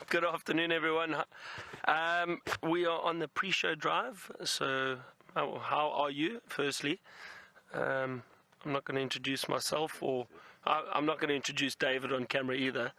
Good afternoon, everyone. We are on the pre-show drive, so how are you, firstly? I'm not going to introduce myself, or I'm not going to introduce David on camera either.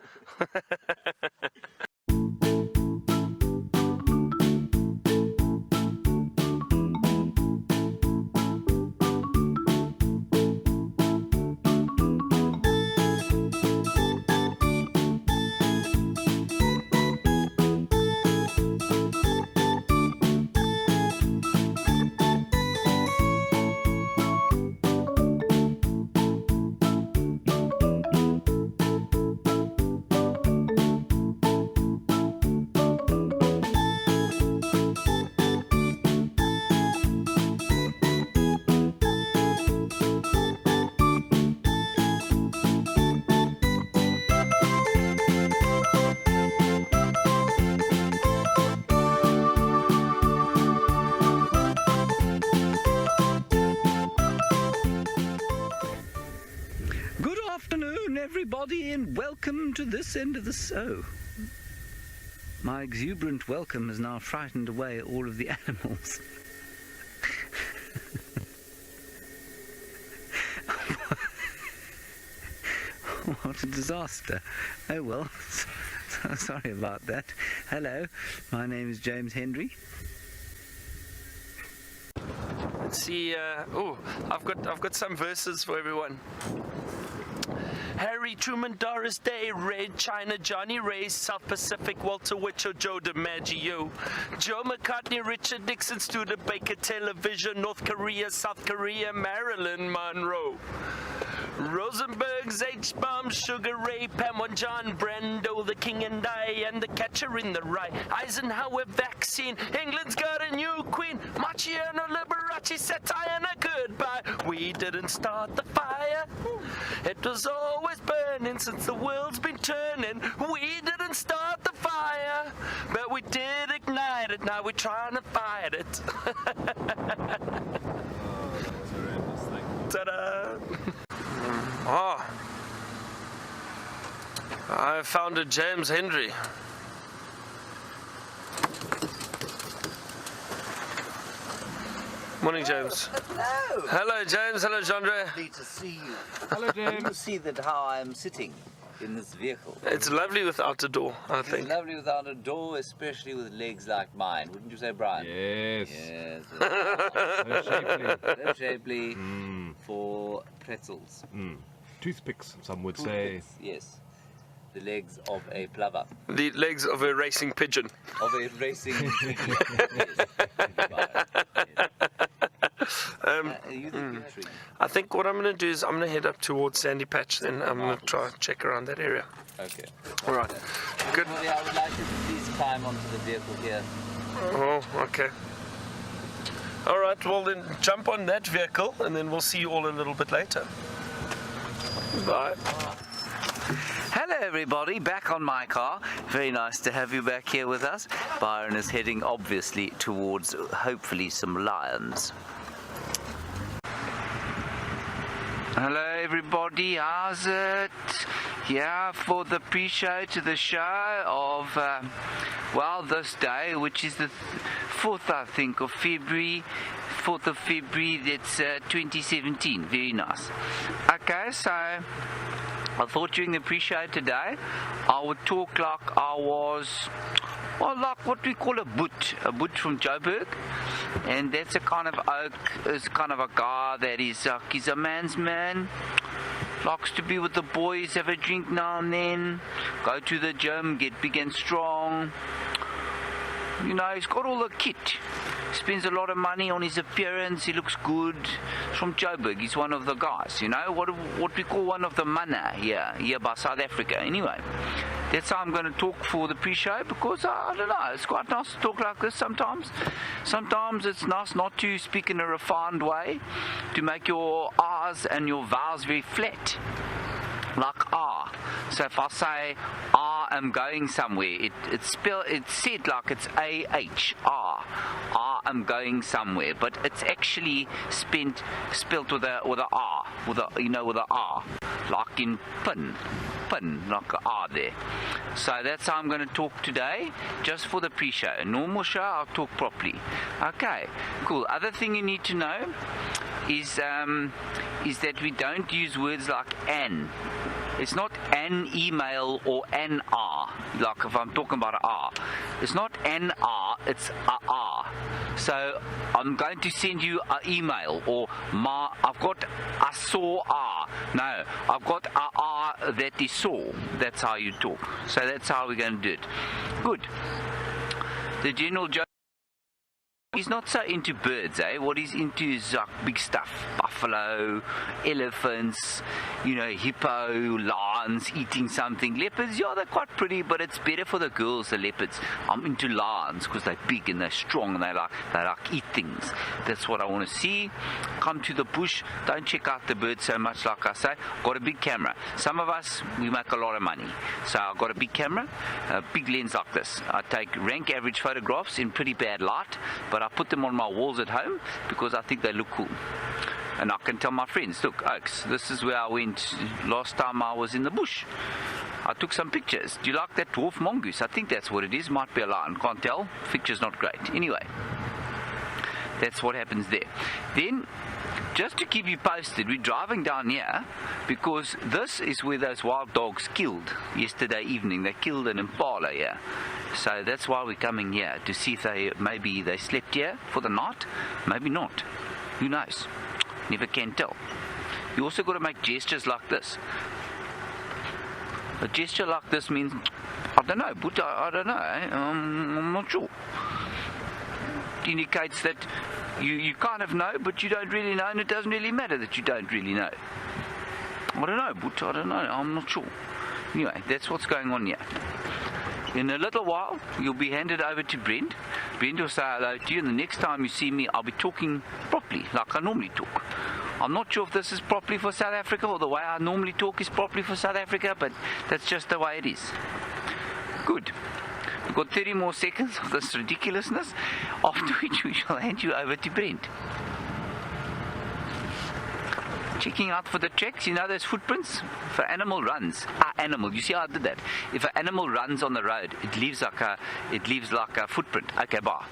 Everybody, and welcome to this end of the show. My exuberant welcome has now frightened away all of the animals. What a disaster. Oh well, sorry about that. Hello, my name is James Hendry. Let's see, I've got some verses for everyone. Harry Truman, Doris Day, Ray China, Johnny Ray, South Pacific, Walter Whitcher, Joe DiMaggio, Joe McCartney, Richard Nixon, Studebaker, Television, North Korea, South Korea, Marilyn Monroe, Rosenberg's H-Bomb, Sugar Ray, Pamela John, Brando, the King and I, and the Catcher in the Rye, Eisenhower vaccine, England's got a new queen, Marciano Liberace, satire and a goodbye. We didn't start the fire, it was always burning since the world's been turning. We didn't start the fire, but we did ignite it, now we're trying to fight it. Ta-da! Oh, I found a James Hendry. Morning, James. Hello. Hello, James. Hello, Jeandre. Lovely to see you. Hello, James. You see that how I'm sitting in this vehicle. It's lovely without a door, I think. It's lovely without a door, especially with legs like mine. Wouldn't you say, Brian? Yes. Yes. So shapely. So shapely for pretzels. Toothpicks, some would say. Yes. The legs of a plover. The legs of a racing pigeon. Of a racing pigeon. Yes. I think what I'm going to do is I'm going to head up towards Sandy Patch, then I'm going to try and check around that area. Okay. All right. Good. Everybody, I would like you to please climb onto the vehicle here. Oh, okay. All right, well then jump on that vehicle and then we'll see you all a little bit later. Bye. Hello everybody, back on my car. Very nice to have you back here with us. Byron is heading obviously towards hopefully some lions. Hello everybody, how's it? Yeah, for the pre-show to the show of, well, this day, which is the 4th, I think, of February. 4th of February, that's 2017. Very nice. Okay, so I thought during the pre-show today, I would talk like I was, well, like what we call a boot from Joburg. And that's a kind of oak, is kind of a guy that is like, he's a man's man, likes to be with the boys, have a drink now and then, go to the gym, get big and strong. You know, he's got all the kit. Spends a lot of money on his appearance, he looks good. He's from Joburg, he's one of the guys, you know, what we call one of the mana here by South Africa. Anyway, that's how I'm going to talk for the pre-show, because I don't know, it's quite nice to talk like this sometimes. Sometimes it's nice not to speak in a refined way, to make your R's and your vowels very flat. Like R. So if I say I am going somewhere, it's said like it's A-H-R. I am going somewhere, but it's actually spelt with a R, with a R, like in pin. pin, like a R there. So that's how I'm going to talk today, just for the pre-show. A normal show, I'll talk properly. Okay, cool. Other thing you need to know is that we don't use words like an. It's not an email or an R, like if I'm talking about an R. It's not an R, it's a R. So I'm going to send you an email, or I've got a saw R. No, I've got a R that is saw. That's how you talk. So that's how we're going to do it. Good. The general joke. He's not so into birds, eh? What he's into is like big stuff. Buffalo, elephants, hippo, lions eating something. Leopards, yeah, they're quite pretty, but it's better for the girls, the leopards. I'm into lions because they're big and they're strong and they like eat things. That's what I want to see. Come to the bush. Don't check out the birds so much, like I say. Got a big camera. Some of us, we make a lot of money. So I've got a big camera, a big lens like this. I take rank average photographs in pretty bad light, but I put them on my walls at home because I think they look cool. And I can tell my friends, look, Oaks, this is where I went last time I was in the bush. I took some pictures. Do you like that dwarf mongoose? I think that's what it is. Might be a lion. Can't tell. Picture's not great. Anyway, that's what happens there. Then, just to keep you posted, we're driving down here because this is where those wild dogs killed yesterday evening. They killed an impala here. So that's why we're coming here, to see if maybe they slept here for the night. Maybe not. Who knows? Never can tell. You also got to make gestures like this. A gesture like this means, I don't know, but I don't know. I'm not sure. It indicates that you kind of know, but you don't really know, and it doesn't really matter that you don't really know. I don't know, but I don't know. I'm not sure. Anyway, that's what's going on here. In a little while, you'll be handed over to Brent. Brent will say hello to you, and the next time you see me, I'll be talking properly, like I normally talk. I'm not sure if this is properly for South Africa, or the way I normally talk is properly for South Africa, but that's just the way it is. Good. We've got 30 more seconds of this ridiculousness, after which we shall hand you over to Brent. Checking out for the tracks, those footprints? If an animal runs, you see how I did that? If an animal runs on the road, it leaves like a footprint. Okay, bye.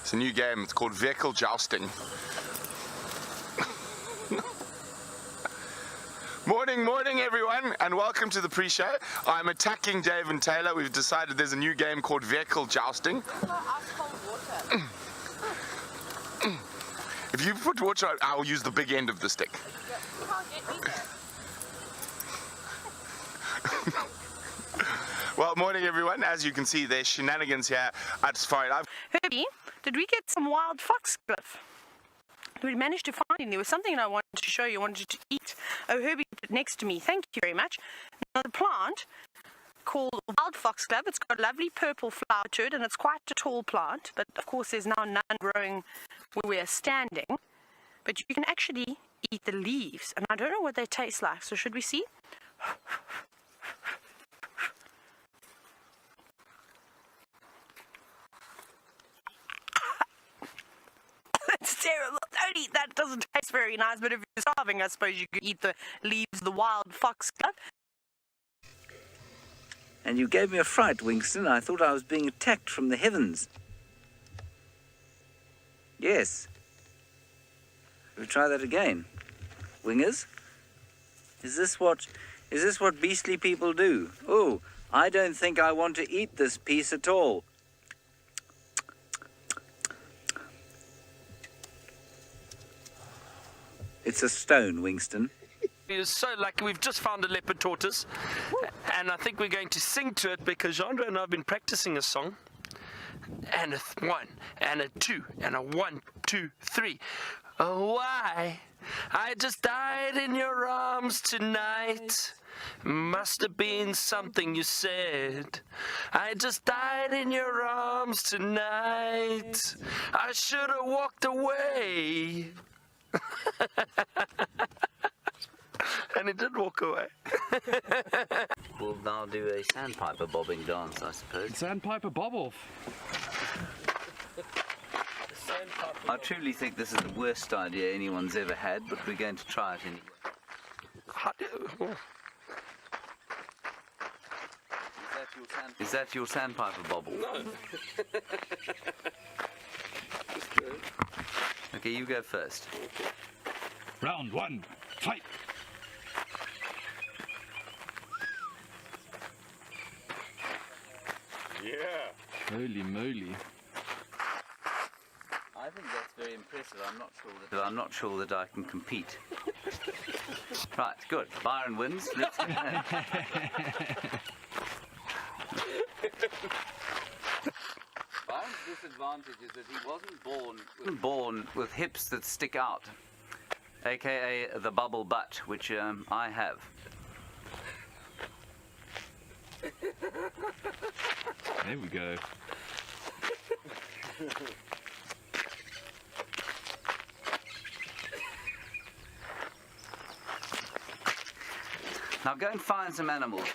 It's a new game. It's called Vehicle Jousting. Morning everyone, and welcome to the pre-show. I'm attacking Dave and Taylor. We've decided there's a new game called Vehicle Jousting. If you put water on, I'll use the big end of the stick. You can't get me there. Well, morning everyone. As you can see, there's shenanigans here at Safarilive. Herbie, did we get some wild foxglove? We managed to find it. There was something I wanted to show you, wanted to eat. Oh, Herbie put it next to me. Thank you very much. Now, the plant called wild foxglove. It's got a lovely purple flower to it, and it's quite a tall plant. But of course, there's now none growing where we are standing. But you can actually eat the leaves, and I don't know what they taste like. So should we see? It's terrible. Don't eat that. It doesn't taste very nice. But if you're starving, I suppose you could eat the leaves of the wild foxglove. And you gave me a fright, Winston. I thought I was being attacked from the heavens. Yes. We'll try that again. Wingers? Is this what beastly people do? Oh, I don't think I want to eat this piece at all. It's a stone, Winston. We're so lucky. We've just found a leopard tortoise, and I think we're going to sing to it because Jeandre and I have been practicing a song. And a 1, and a 2, and a 1, 2, 3. Oh, why? I just died in your arms tonight. Must have been something you said. I just died in your arms tonight. I should have walked away. And he did walk away. We'll now do a sandpiper bobbing dance, I suppose. Sandpiper bob off. I truly think this is the worst idea anyone's ever had, but we're going to try it anyway. Is that your sandpiper bobble? No. Okay, you go first. Round one, fight. Yeah. Holy moly. I think that's very impressive. I'm not sure that I can compete. Right, good. Byron wins. Let's Byron's disadvantage is that he wasn't born with hips that stick out, aka the bubble butt, which I have. There we go. Now go and find some animals.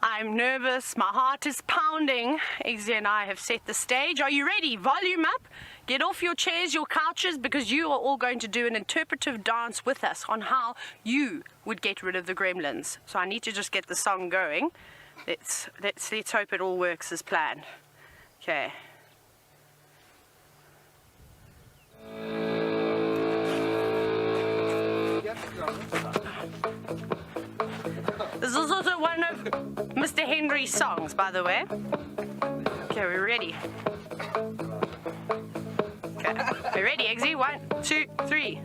I'm nervous, my heart is pounding. Eggsy and I have set the stage. Are you ready? Volume up. Get off your chairs, your couches, because you are all going to do an interpretive dance with us on how you would get rid of the gremlins. So I need to just get the song going. Let's hope it all works as planned. Okay. This is also one of Mr. Henry's songs, by the way. Okay, we're ready. Okay, we're ready, Eggsy. 1, 2, 3.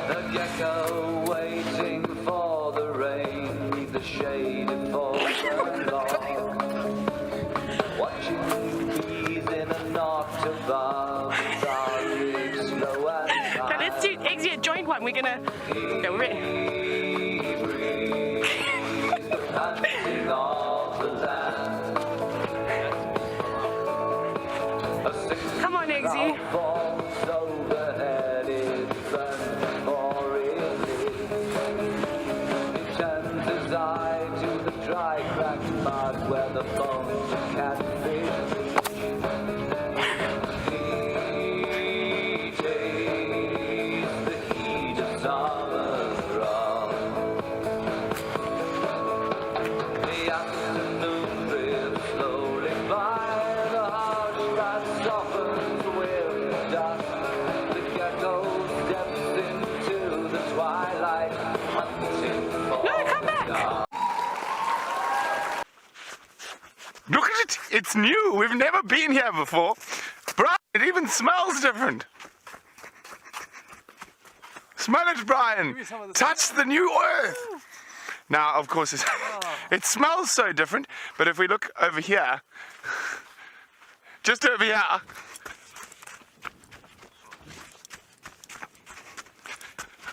The gecko waiting for the rain, neath the shade it falls along. Watching bees in a knot above, starting slow and high. Okay, let's do Eggsy a joint one. We're gonna. Okay, we're ready. Hunting of the land. A sixth Come on, Eggsy. falls overhead, it burns for it. He turns his eye to the dry cracked mud where the bones of catfish he tastes the heat of summer's wrath. The afternoon drifts slowly by, the harsh light softens with dust. The gecko steps into the twilight, hunting for No, come back. dark. Look at it. It's new. We've never been here before. Brian, it even smells different. Smell it, Brian. Touch the new earth. Now, of course, it smells so different, but if we look over here, just over here,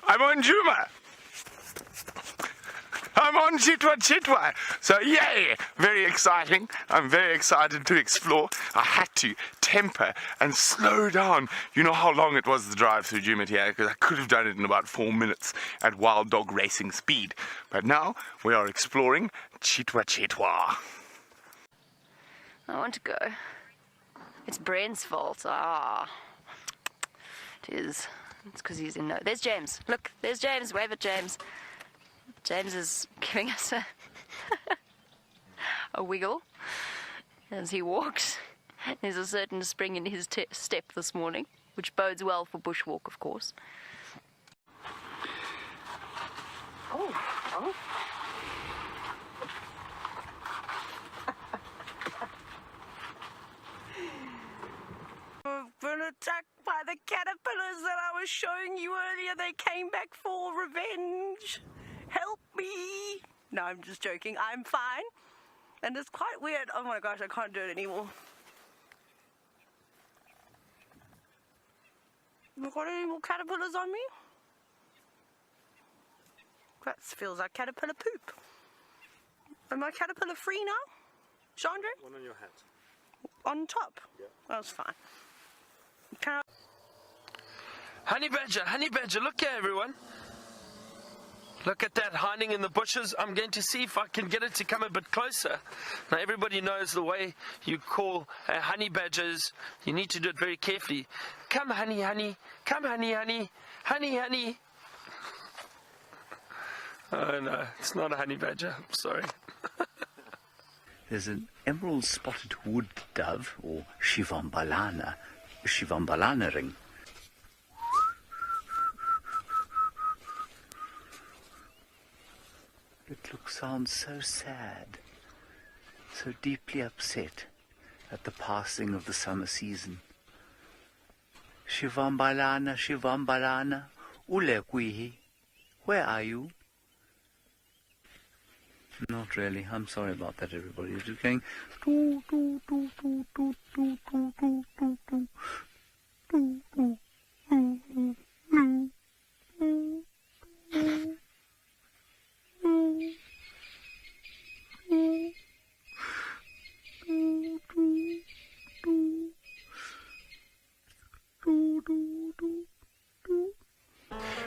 I'm on Juma. I'm on Chitwa Chitwa. So yay, very exciting. I'm very excited to explore. I had to temper and slow down. You know how long it was the drive through Juma here, because I could have done it in about 4 minutes at wild dog racing speed. But now we are exploring Chitwa Chitwa. I want to go. It's Brent's fault. Ah. It is. It's because he's in no. There's James. Look, there's James. Wave at James. James is giving us a wiggle as he walks. There's a certain spring in his step this morning, which bodes well for bushwalk, of course. Oh. I've been attacked by the caterpillars that I was showing you earlier. They came back for revenge. Help me. No, I'm just joking. I'm fine. And it's quite weird. Oh my gosh, I can't do it anymore. Have I got any more caterpillars on me? That feels like caterpillar poop. Am I caterpillar free now? Chandra? One on your hat. On top? Yeah. That's fine. Can Honey badger, look here, everyone. Look at that hiding in the bushes. I'm going to see if I can get it to come a bit closer. Now, everybody knows the way you call a honey badger is you need to do it very carefully. Come, honey, honey. Come, honey, honey. Honey, honey. Oh, no, it's not a honey badger. I'm sorry. There's an emerald spotted wood dove, or shivambalana ring. Sounds so sad, so deeply upset at the passing of the summer season. Shivambalana, Shivambalana, ulekwihi, where are you? Not really. I'm sorry about that, everybody. It's just going doo doo doo doo doo doo doo doo doo doo doo doo doo doo doo.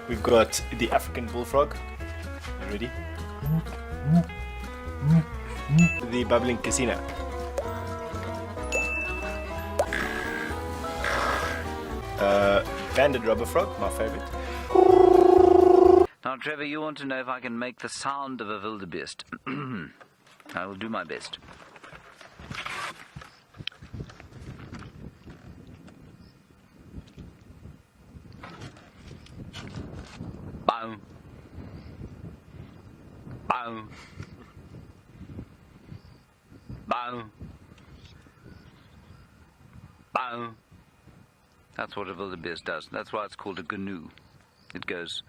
We've got the African bullfrog. You ready? The bubbling casino. Banded rubber frog, my favorite. Now, Trevor, you want to know if I can make the sound of a wildebeest. I will do my best. Bow. Bow. Bow. Bow. That's what a wildebeest does. That's why it's called a gnu. It goes...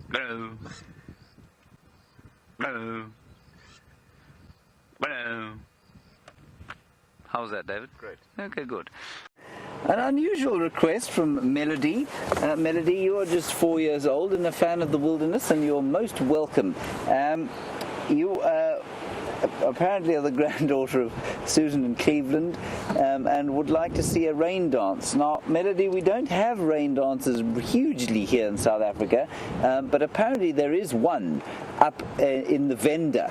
Bow. Bow. Bow. How's that, David? Great. Okay, good. An unusual request from Melody. Melody, you are just 4 years old and a fan of the wilderness, and you're most welcome. You apparently are the granddaughter of Susan and Cleveland, and would like to see a rain dance. Now, Melody, we don't have rain dances hugely here in South Africa, but apparently there is one up in the Venda,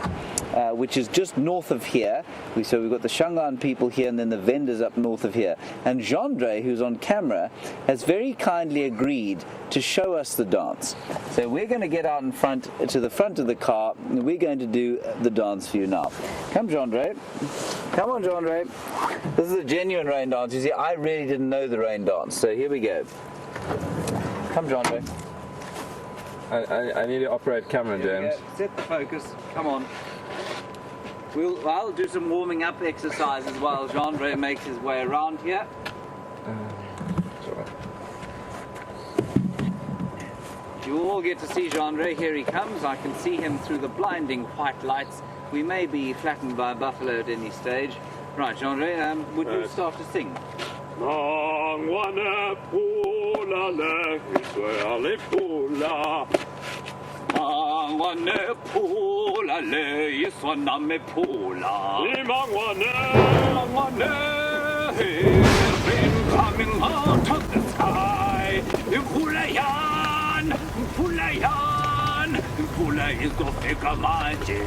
which is just north of here. So we've got the Shangaan people here, and then the Vendas up north of here. And Jandre, who's on camera, has very kindly agreed to show us the dance. So we're going to get out in front, to the front of the car, and we're going to do the dance for you now. Come, Jandre. Come on, Jandre. This is a genuine rain dance. You see, I really didn't know the rain dance, so here we go. Come, Jandre. I need to operate camera, James. Set the focus. Come on. I'll do some warming up exercises while Jandre makes his way around here. Sorry. You will all get to see Jandre. Here he comes. I can see him through the blinding white lights. We may be flattened by a buffalo at any stage. Right, Jandre, would you start to sing? Coming out of the sky, Pula is the figure magic.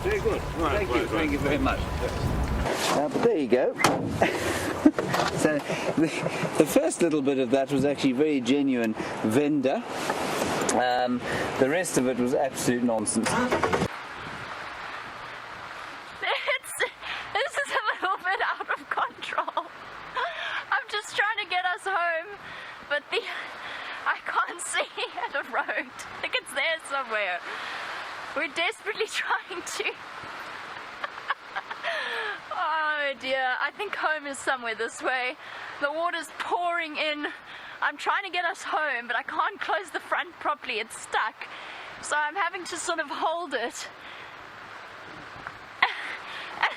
Very good. Thank you very much. But there you go. So the first little bit of that was actually very genuine Venda. The rest of it was absolute nonsense. This is a little bit out of control. I'm just trying to get us home, but I can't see the road. I think it's there somewhere. We're desperately trying to. Oh dear, I think home is somewhere this way. The water's pouring in. I'm trying to get us home, but I can't close the front properly. It's stuck. So I'm having to sort of hold it. And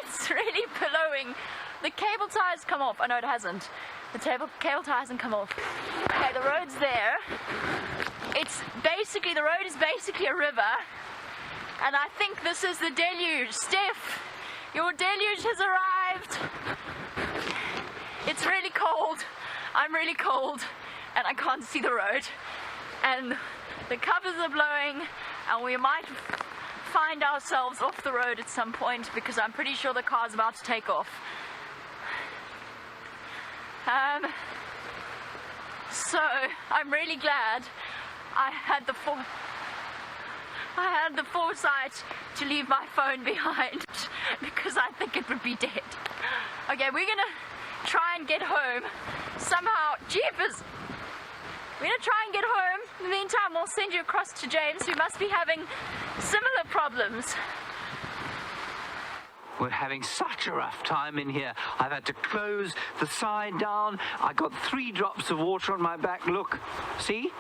it's really blowing. The cable tie's come off. Oh no, it hasn't. The cable tie hasn't come off. Okay, the road's there. it's basically, the road is basically a river, and I think this is the deluge. Steph, your deluge has arrived. It's really cold. I'm really cold, and I can't see the road, and the covers are blowing, and we might find ourselves off the road at some point because I'm pretty sure the car's about to take off. So I'm really glad I had the foresight to leave my phone behind because I think it would be dead. Okay, we're gonna try and get home somehow. Jeepers! We're gonna try and get home. In the meantime, we'll send you across to James, who must be having similar problems. We're having such a rough time in here. I've had to close the side down. I got 3 drops of water on my back. Look, see?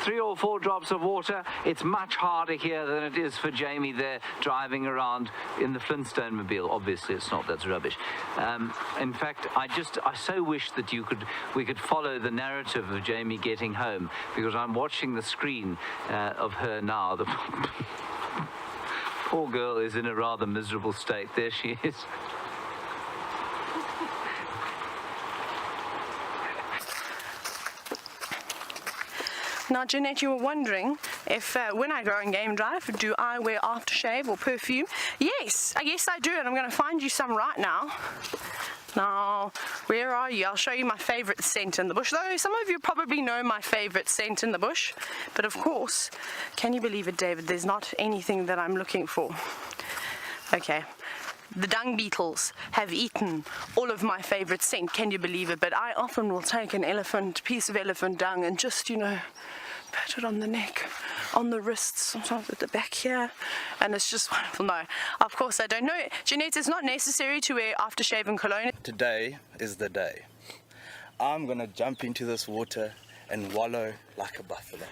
3 or 4 drops of water. It's much harder here than it is for Jamie there driving around in the Flintstone mobile. Obviously it's not, that's rubbish. In fact, I so wish that we could follow the narrative of Jamie getting home, because I'm watching the screen of her now. The poor girl is in a rather miserable state. There she is. Now, Jeanette, you were wondering if when I go on game drive, do I wear aftershave or perfume? Yes, I guess I do, and I'm going to find you some right now. Now, where are you? I'll show you my favourite scent in the bush. Though some of you probably know my favourite scent in the bush. But of course, can you believe it, David? There's not anything that I'm looking for. Okay. The dung beetles have eaten all of my favourite scent, can you believe it? But I often will take an piece of elephant dung and just, pat it on the neck, on the wrists, sometimes at the back here, and it's just wonderful. No, of course I don't know. Jeanette, it's not necessary to wear aftershave and cologne. Today is the day. I'm gonna jump into this water and wallow like a buffalo.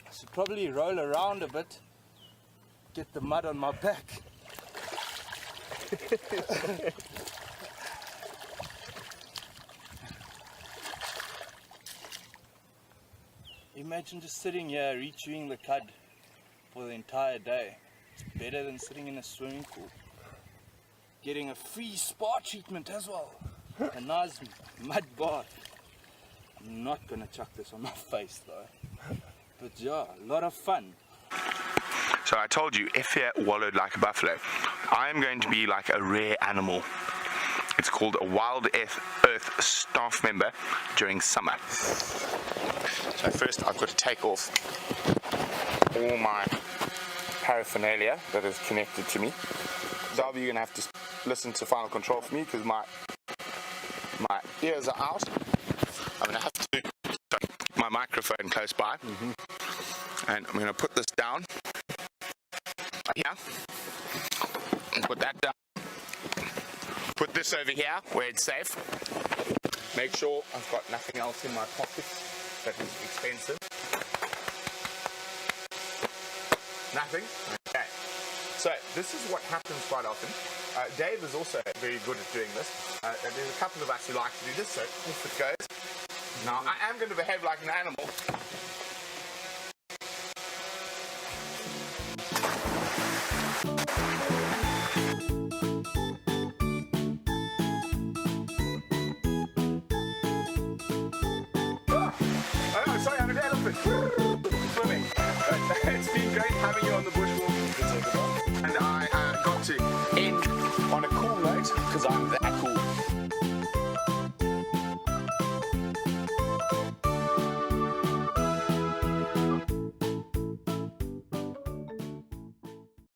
I should probably roll around a bit, get the mud on my back. Imagine just sitting here rechewing the cud for the entire day. It's better than sitting in a swimming pool. Getting a free spa treatment as well. A nice mud bath. I'm not gonna chuck this on my face though. But yeah, a lot of fun. So I told you, if you're wallowed like a buffalo, I am going to be like a rare animal. It's called a Wild Earth staff member during summer. So first I've got to take off all my paraphernalia that is connected to me. Darby, you're going to have to listen to Final Control for me because my ears are out. I'm going to have to keep my microphone close by. And I'm going to put this down here and put that down. Put this over here where it's safe. Make sure I've got nothing else in my pockets that is expensive. Nothing? Okay. So this is what happens quite often. Dave is also very good at doing this. There's a couple of us who like to do this, so off it goes. Now I am going to behave like an animal. Oh, sorry, I'm an elephant. Swimming. It's been great having you on the bushwalk. And I got to end on a cool note because I'm there.